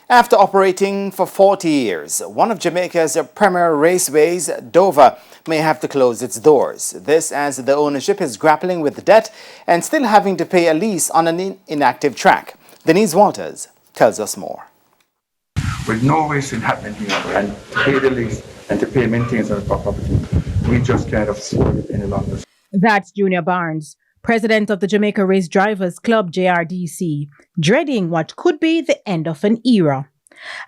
After operating for 40 years, one of Jamaica's premier raceways, Dover, may have to close its doors. This as the ownership is grappling with debt and still having to pay a lease on an inactive track. Denise Walters tells us more. With no racing happening here and to pay the lease and to pay maintenance on the property, we just can't afford it any longer. That's Junior Barnes, president of the Jamaica Race Drivers Club JRDC, dreading what could be the end of an era.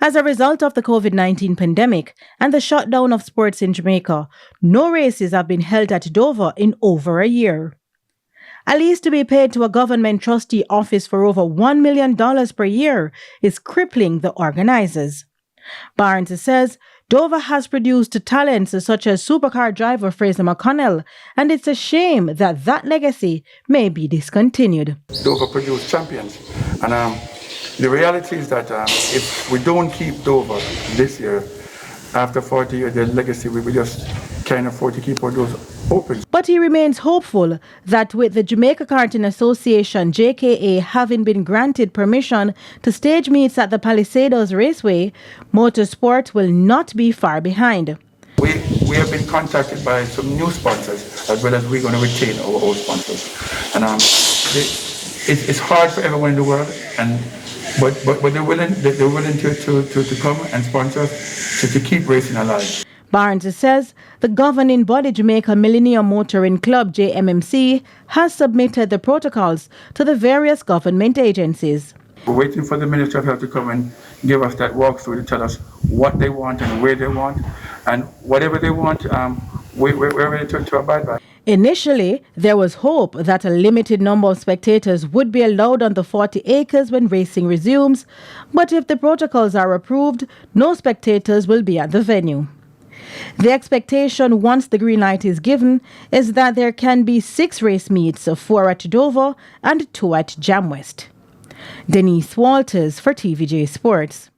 As a result of the COVID-19 pandemic and the shutdown of sports in Jamaica, no races have been held at Dover in over a year. A lease to be paid to a government trustee office for over $1 million per year is crippling the organizers. Barnes says Dover has produced talents such as supercar driver Fraser McConnell, and it's a shame that that legacy may be discontinued. Dover produced champions, and the reality is that if we don't keep Dover this year, after 40 years, the legacy we just can't afford to keep our doors open. But he remains hopeful that with the Jamaica Karting Association JKA having been granted permission to stage meets at the Palisadoes Raceway, motorsport will not be far behind. We have been contacted by some new sponsors, as well as we're going to retain our old sponsors. And it's hard for everyone in the world, but they're willing to come and sponsor us to keep racing alive. Barnes says the governing body Jamaica Millennium Motoring Club JMMC has submitted the protocols to the various government agencies. We're waiting for the Ministry of Health to come and give us that walkthrough to tell us what they want and where they want, and whatever they want, we're ready to abide by. Initially, there was hope that a limited number of spectators would be allowed on the 40 acres when racing resumes, but if the protocols are approved, no spectators will be at the venue. The expectation once the green light is given is that there can be 6 race meets, 4 at Dover and 2 at Jamwest. Denise Walters for TVJ Sports.